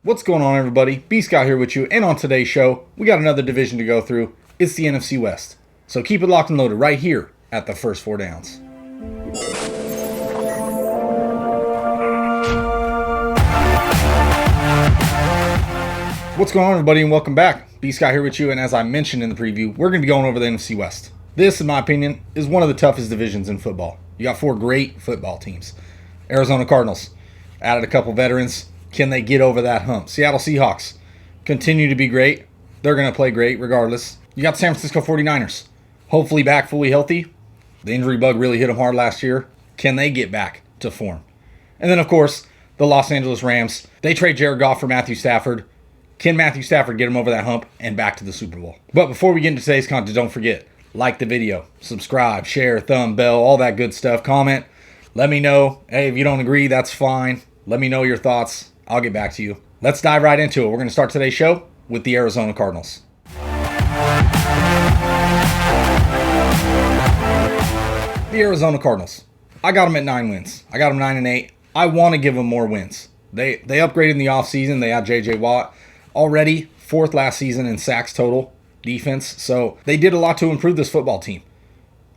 What's going on, everybody? B-Scott here with you, and on today's show, we got another division to go through. It's the NFC West. So keep it locked and loaded right here at the First Four Downs. What's going on, everybody, and welcome back. B-Scott here with you, and as I mentioned in the preview, we're going to be going over the NFC West. This, in my opinion, is one of the toughest divisions in football. You got four great football teams. Arizona Cardinals added a couple veterans. Can they get over that hump? Seattle Seahawks continue to be great. They're going to play great regardless. You got the San Francisco 49ers. Hopefully back fully healthy. The injury bug really hit them hard last year. Can they get back to form? And then, of course, the Los Angeles Rams. They trade Jared Goff for Matthew Stafford. Can Matthew Stafford get him over that hump and back to the Super Bowl? But before we get into today's content, don't forget, like the video, subscribe, share, thumb, bell, all that good stuff. Comment. Let me know. Hey, if you don't agree, that's fine. Let me know your thoughts. I'll get back to you. Let's dive right into it. We're going to start today's show with the Arizona Cardinals. The Arizona Cardinals. I got them at 9 wins. I got them 9-8. I want to give them more wins. They upgraded in the offseason. They had J.J. Watt already, 4th last season in sacks total defense. So they did a lot to improve this football team.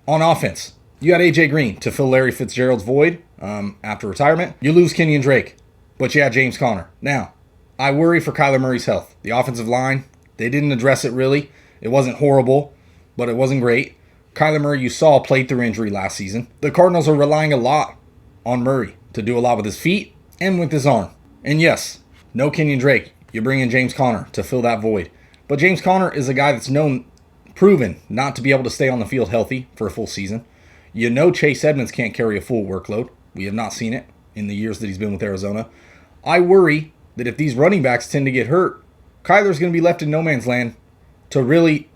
On offense, you had A.J. Green to fill Larry Fitzgerald's void after retirement. You lose Kenyon Drake, but you had James Conner. Now, I worry for Kyler Murray's health. The offensive line, they didn't address it really. It wasn't horrible, but it wasn't great. Kyler Murray, you saw, played through injury last season. The Cardinals are relying a lot on Murray to do a lot with his feet and with his arm. And yes, no Kenyon Drake. You bring in James Conner to fill that void. But James Conner is a guy that's proven not to be able to stay on the field healthy for a full season. You know Chase Edmonds can't carry a full workload. We have not seen it in the years that he's been with Arizona. I worry that if these running backs tend to get hurt, Kyler's going to be left in no man's land to really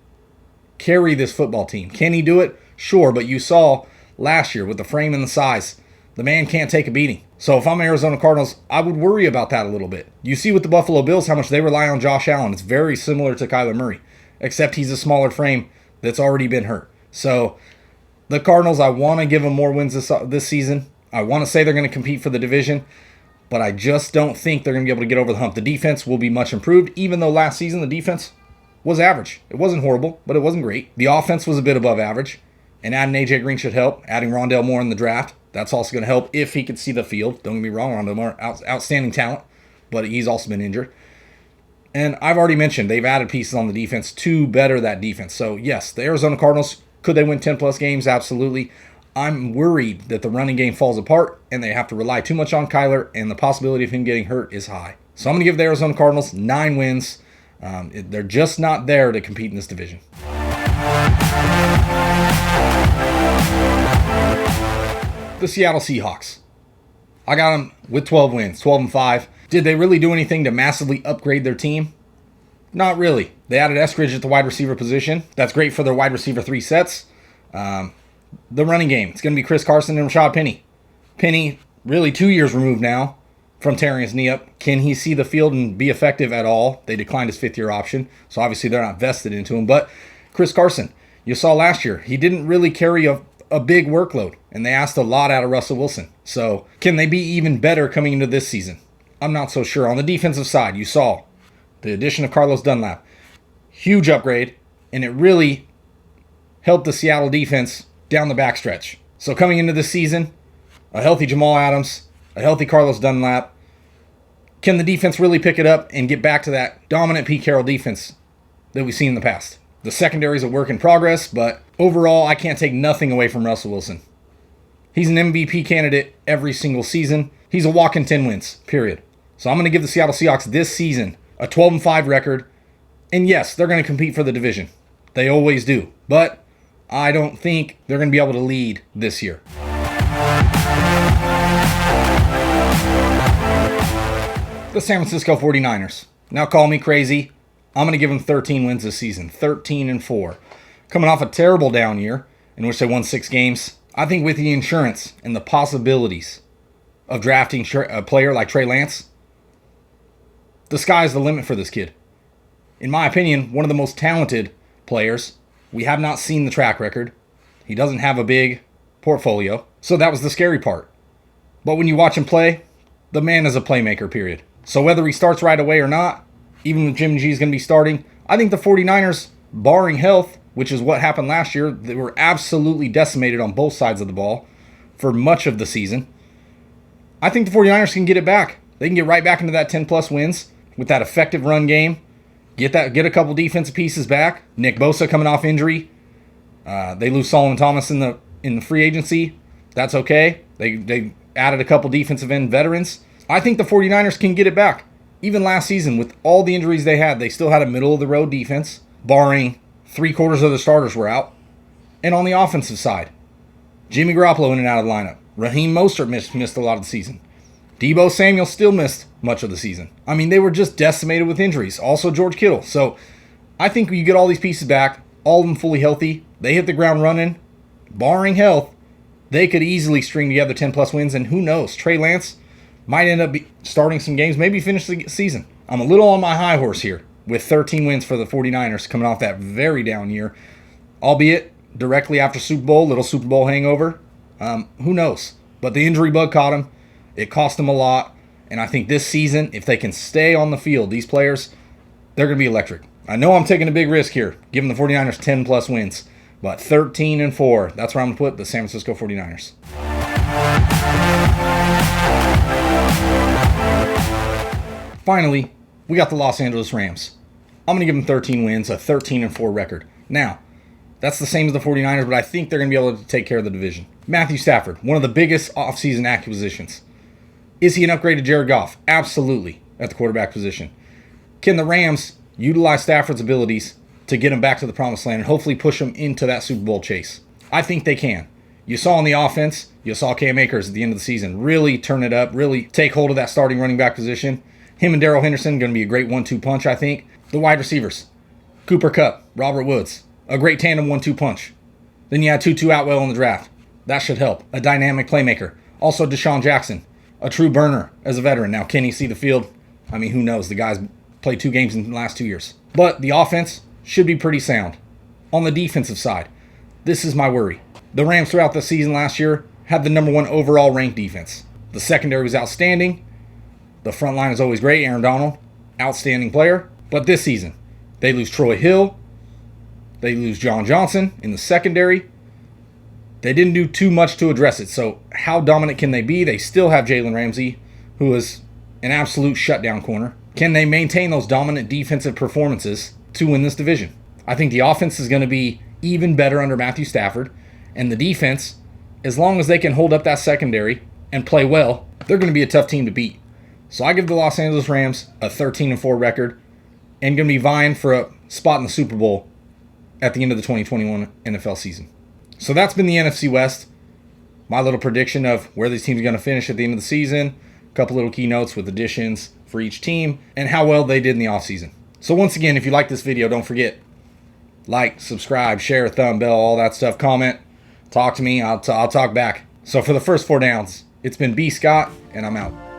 carry this football team. Can he do it? Sure, but you saw last year with the frame and the size, the man can't take a beating. So if I'm Arizona Cardinals, I would worry about that a little bit. You see with the Buffalo Bills how much they rely on Josh Allen. It's very similar to Kyler Murray, except he's a smaller frame that's already been hurt. So the Cardinals, I want to give them more wins this season. I want to say they're going to compete for the division, but I just don't think they're going to be able to get over the hump. The defense will be much improved, even though last season the defense was average. It wasn't horrible, but it wasn't great. The offense was a bit above average, and adding A.J. Green should help. Adding Rondale Moore in the draft, that's also going to help if he could see the field. Don't get me wrong, Rondale Moore, outstanding talent, but he's also been injured. And I've already mentioned they've added pieces on the defense to better that defense. So yes, the Arizona Cardinals, could they win 10-plus games? Absolutely. I'm worried that the running game falls apart and they have to rely too much on Kyler, and the possibility of him getting hurt is high. So I'm going to give the Arizona Cardinals 9 wins. They're just not there to compete in this division. The Seattle Seahawks. I got them with 12 wins, 12-5. Did they really do anything to massively upgrade their team? Not really. They added Eskridge at the wide receiver position. That's great for their wide receiver 3 sets. The running game, it's going to be Chris Carson and Rashad Penny. Penny, really 2 years removed now from tearing his knee up. Can he see the field and be effective at all? They declined his 5th-year option, so obviously they're not vested into him. But Chris Carson, you saw last year, he didn't really carry a big workload, and they asked a lot out of Russell Wilson. So can they be even better coming into this season? I'm not so sure. On the defensive side, you saw the addition of Carlos Dunlap. Huge upgrade, and it really helped the Seattle defense down the backstretch. So coming into this season, a healthy Jamal Adams, a healthy Carlos Dunlap. Can the defense really pick it up and get back to that dominant Pete Carroll defense that we've seen in the past? The secondary is a work in progress, but overall, I can't take nothing away from Russell Wilson. He's an MVP candidate every single season. He's a walk-in 10 wins, period. So I'm going to give the Seattle Seahawks this season a 12-5 record. And yes, they're going to compete for the division. They always do. But I don't think they're going to be able to lead this year. The San Francisco 49ers. Now call me crazy. I'm going to give them 13 wins this season. 13-4. Coming off a terrible down year in which they won 6 games. I think with the insurance and the possibilities of drafting a player like Trey Lance, the sky's the limit for this kid. In my opinion, one of the most talented players. We have not seen the track record. He doesn't have a big portfolio. So that was the scary part. But when you watch him play, the man is a playmaker, period. So whether he starts right away or not, even with Jimmy G is going to be starting, I think the 49ers, barring health, which is what happened last year, they were absolutely decimated on both sides of the ball for much of the season. I think the 49ers can get it back. They can get right back into that 10-plus wins with that effective run game. Get a couple defensive pieces back. Nick Bosa coming off injury. They lose Solomon Thomas in the free agency. That's okay. They added a couple defensive end veterans. I think the 49ers can get it back. Even last season, with all the injuries they had, they still had a middle-of-the-road defense, barring 3/4 of the starters were out. And on the offensive side, Jimmy Garoppolo in and out of the lineup. Raheem Mostert missed a lot of the season. Deebo Samuel still missed much of the season. I mean, they were just decimated with injuries. Also, George Kittle. So, I think you get all these pieces back, all of them fully healthy. They hit the ground running. Barring health, they could easily string together 10-plus wins. And who knows, Trey Lance might end up starting some games, maybe finish the season. I'm a little on my high horse here with 13 wins for the 49ers coming off that very down year, albeit directly after Super Bowl, little Super Bowl hangover. Who knows? But the injury bug caught him. It cost them a lot. And I think this season, if they can stay on the field, these players, they're going to be electric. I know I'm taking a big risk here, giving the 49ers 10-plus wins. But 13-4, that's where I'm going to put the San Francisco 49ers. Finally, we got the Los Angeles Rams. I'm going to give them 13 wins, a 13-4 record. Now, that's the same as the 49ers, but I think they're going to be able to take care of the division. Matthew Stafford, one of the biggest offseason acquisitions. Is he an upgrade to Jared Goff? Absolutely, at the quarterback position. Can the Rams utilize Stafford's abilities to get him back to the promised land and hopefully push him into that Super Bowl chase? I think they can. You saw on the offense, you saw Cam Akers at the end of the season really turn it up, really take hold of that starting running back position. Him and Darrell Henderson going to be a great 1-2 punch, I think. The wide receivers, Cooper Kupp, Robert Woods, a great tandem 1-2 punch. Then you had Tutu Atwell in the draft. That should help. A dynamic playmaker. Also Deshaun Jackson, a true burner as a veteran. Now, can he see the field? I mean, who knows? The guy's played 2 games in the last 2 years. But the offense should be pretty sound. On the defensive side, this is my worry. The Rams throughout the season last year had the number 1 overall ranked defense. The secondary was outstanding. The front line is always great. Aaron Donald, outstanding player. But this season, they lose Troy Hill. They lose John Johnson in the secondary. They didn't do too much to address it. So how dominant can they be? They still have Jalen Ramsey, who is an absolute shutdown corner. Can they maintain those dominant defensive performances to win this division? I think the offense is going to be even better under Matthew Stafford. And the defense, as long as they can hold up that secondary and play well, they're going to be a tough team to beat. So I give the Los Angeles Rams a 13-4 record and going to be vying for a spot in the Super Bowl at the end of the 2021 NFL season. So that's been the NFC West. My little prediction of where these teams are going to finish at the end of the season. A couple little key notes with additions for each team and how well they did in the offseason. So once again, if you like this video, don't forget, like, subscribe, share, thumb, bell, all that stuff. Comment, talk to me. I'll talk back. So for the first 4 downs, it's been B. Scott, and I'm out.